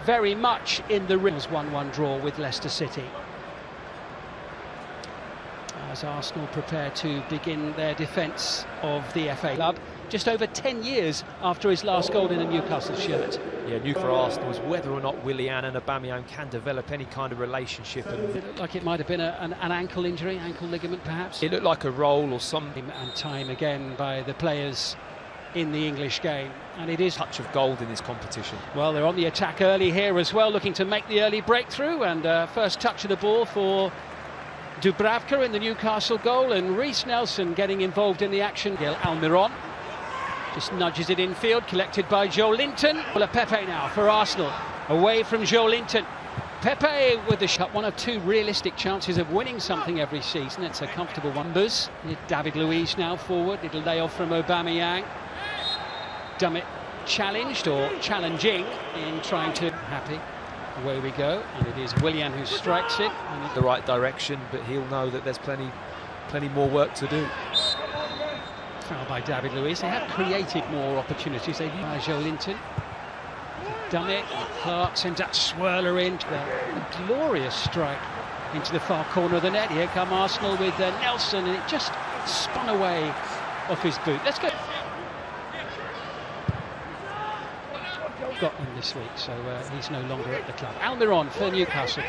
very much in the ring. 1-1 draw with Leicester City. As Arsenal prepare to begin their defence of the FA Club, just over 10 years after his last goal in a Newcastle shirt. Yeah, new for Arsenal is whether or not Willian and Aubameyang can develop any kind of relationship. It looked like it might have been an ankle injury, ankle ligament perhaps. It looked like a roll or something. And time again by the players in the English game, and it is Touch of gold in this competition. Well, they're on the attack early here as well, looking to make the early breakthrough, and first touch of the ball for Dubravka in the Newcastle goal, and Reiss Nelson getting involved in the action. Almiron just nudges it infield, collected by Joelinton. Well, Pepe now for Arsenal, away from Joelinton. Pepe with the shot, one of two realistic chances of winning something every season. It's a comfortable one. David Luiz now forward, little layoff from Aubameyang. Dummett challenged or challenging in trying to happy. Away we go, and it is Willian who strikes it. In the right direction, but he'll know that there's plenty more work to do. Foul by David Luiz. They have created more opportunities. They've used Joelinton. Dummett, Clark sends that swirler in. A glorious strike into the far corner of the net. Here come Arsenal with Nelson, and it just spun away off his boot. Let's go. Got him this week, so he's no longer at the club. Almiron for Newcastle.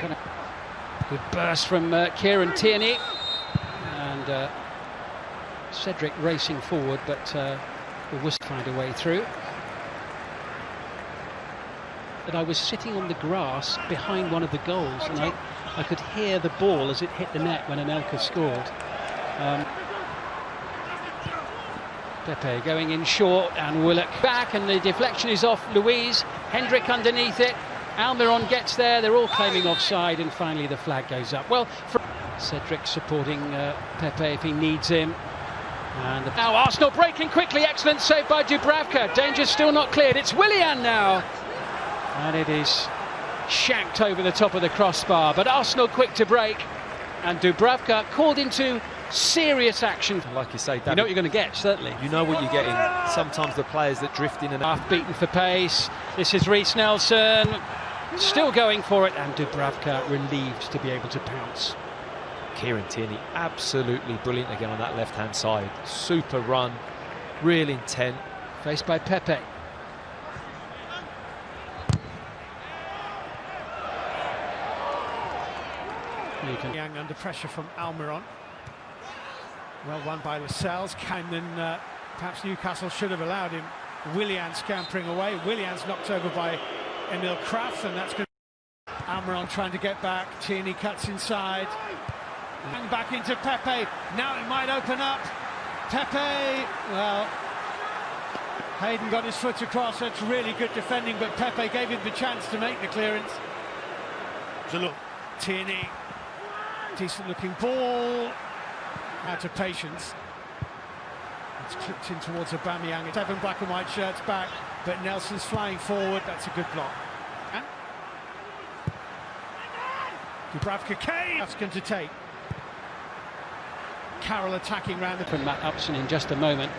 Good burst from Kieran Tierney, and Cedric racing forward, but will find a way through. But I was sitting on the grass behind one of the goals, and I could hear the ball as it hit the net when Anelka scored. Pepe going in short, and Willock back, and the deflection is off Luiz. Hendrick underneath it. Almiron gets there. They're all claiming offside, and finally the flag goes up. Well, Cedric supporting Pepe if he needs him. And now Arsenal breaking quickly. Excellent save by Dubravka. Danger still not cleared. It's Willian now, and it is shanked over the top of the crossbar. But Arsenal quick to break, and Dubravka called into serious action. Like you say, David, you know what you're going to get, certainly. You know what you're getting. Sometimes the players that drift in and out. Half beaten for pace. This is Reiss Nelson, still going for it, and Dubravka relieved to be able to pounce. Kieran Tierney absolutely brilliant again on that left-hand side. Super run, real intent. Faced by Pepe. Young under pressure from Almiron. Well won by Lascelles. And then perhaps Newcastle should have allowed him. Willian scampering away. Willian's knocked over by Emil Krafth, and that's good. Almiron trying to get back. Tierney cuts inside. And back into Pepe. Now it might open up. Pepe, well, Hayden got his foot across. That's really good defending, but Pepe gave him the chance to make the clearance. So look, Tierney, decent looking ball. Out of patience. It's clipped in towards Aubameyang. 7 black and white shirts back, but Nelson's flying forward. That's a good block. And Dubravka that's going to take. Carroll attacking round the... From Matt Upson in just a moment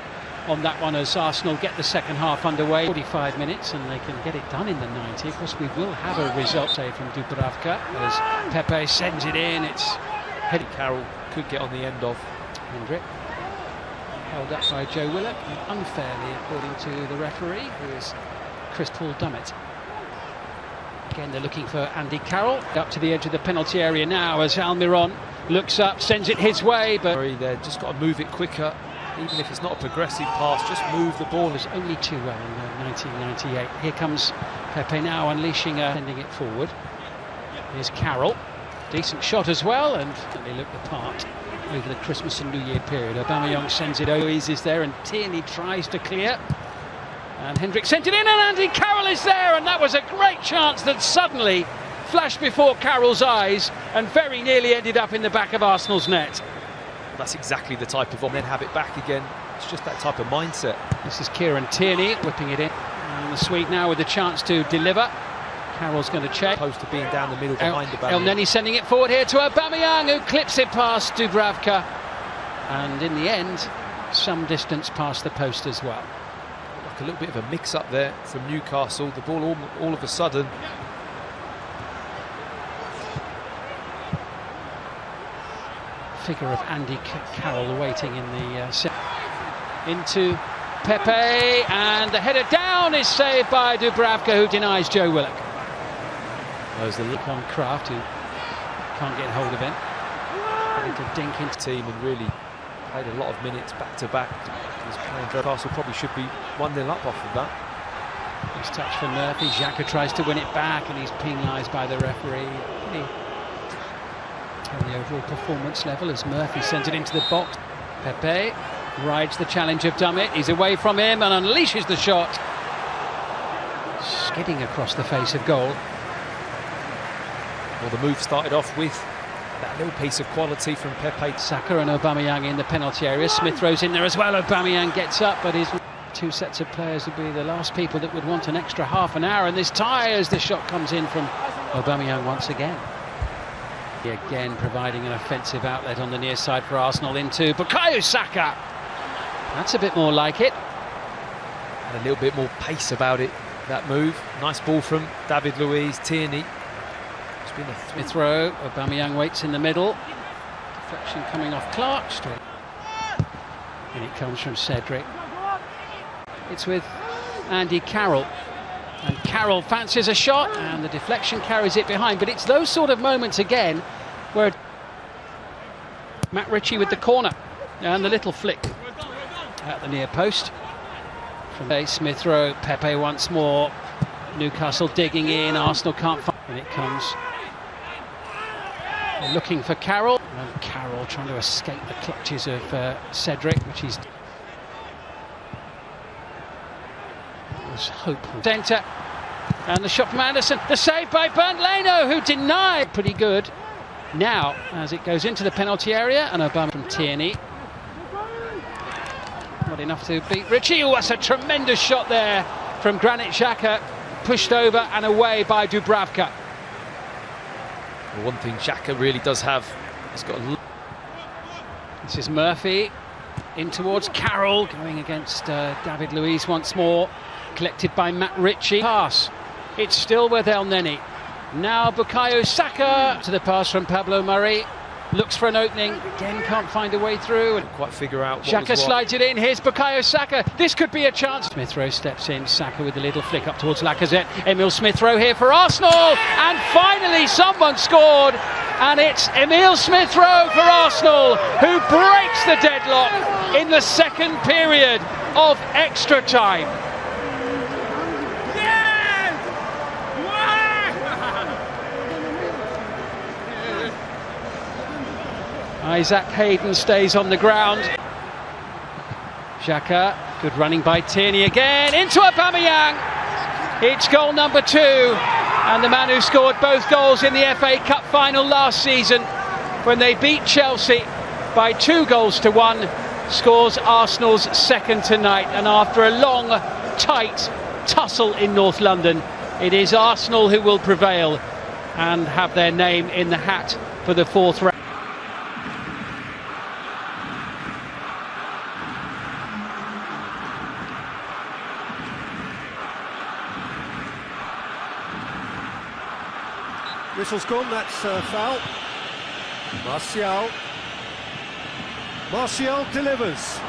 on that one as Arsenal get the second half underway. 45 minutes, and they can get it done in the 90. Of course, we will have a result say from Dubravka as Pepe sends it in. It's headed. Carroll could get on the end of. Hendrick held up by Joe Willock, unfairly according to the referee, who is Chris Paul Dummett. Again, they're looking for Andy Carroll. Up to the edge of the penalty area now as Almiron looks up, sends it his way, but They've just got to move it quicker. Even if it's not a progressive pass, just move the ball. It was only too well in 1998. Here comes Pepe now unleashing sending it forward. Here's Carroll. Decent shot as well, and they look the part over the Christmas and New Year period. Aubameyang sends it over, is there, and Tierney tries to clear. And Hendrick sent it in, and Andy Carroll is there, and that was a great chance that suddenly flashed before Carroll's eyes and very nearly ended up in the back of Arsenal's net. That's exactly the type of... and then have it back again. It's just that type of mindset. This is Kieran Tierney whipping it in. And the Swede now with the chance to deliver. Carroll's going to check. Opposed to being down the middle behind Aubameyang. El Neni sending it forward here to Aubameyang, who clips it past Dubravka. And in the end, some distance past the post as well. Like a little bit of a mix-up there from Newcastle. The ball all of a sudden figure of Andy Carroll waiting in the into Pepe, and the header down is saved by Dubravka, who denies Joe Willock. There's the Look on Kraft, who can't get hold of him. Getting to dink into team and really played a lot of minutes back to back. He's playing Newcastle, probably should be 1-0 up off of that. Nice touch for Murphy. Xhaka tries to win it back and he's penalised by the referee. And the overall performance level as Murphy sends it into the box. Pepe rides the challenge of Dummett. He's away from him and unleashes the shot. Skidding across the face of goal. Well, the move started off with that little piece of quality from Pepe. Saka and Aubameyang in the penalty area. Smith throws in there as well. Aubameyang gets up, but his two sets of players would be the last people that would want an extra half an hour in this tie as the shot comes in from Aubameyang once again. Again providing an offensive outlet on the near side for Arsenal into Bukayo Saka. That's a bit more like it. And a little bit more pace about it, that move. Nice ball from David Luiz. Tierney. It's been a Smith Rowe. Aubameyang waits in the middle. Deflection coming off Clark. Straight. And it comes from Cedric. It's with Andy Carroll. And Carroll fancies a shot and the deflection carries it behind. But it's those sort of moments again where Matt Ritchie with the corner and the little flick at the near post. From Smith Rowe, Pepe once more. Newcastle digging in, Arsenal can't find. And it comes. They're looking for Carroll. And Carroll trying to escape the clutches of Cedric, which he's. Was hopeful. Centre and the shot from Anderson, the save by Bernd Leno, who denied. Pretty good now as it goes into the penalty area, and Aubameyang from Tierney. Not enough to beat Ritchie. Oh, that's a tremendous shot there from Granit Xhaka, pushed over and away by Dubravka. Well, one thing Xhaka really does have, he's got a... This is Murphy in towards Carroll, going against David Luiz once more. Collected by Matt Ritchie. Pass. It's still with El Neni. Now Bukayo Saka to the pass from Pablo Mari. Looks for an opening. Again, can't find a way through. And quite figure out. Xhaka slides it in. Here's Bukayo Saka. This could be a chance. Smith Rowe steps in. Saka with a little flick up towards Lacazette. Emile Smith Rowe here for Arsenal. And finally, someone scored. And it's Emile Smith Rowe for Arsenal, who breaks the deadlock in the second period of extra time. Isaac Hayden stays on the ground. Xhaka, good running by Tierney again, into Aubameyang. It's goal number 2, and the man who scored both goals in the FA Cup final last season when they beat Chelsea by 2-1 scores Arsenal's second tonight. And after a long, tight tussle in North London, it is Arsenal who will prevail and have their name in the hat for the 4th round. Whistle's gone, that's foul. Martial delivers.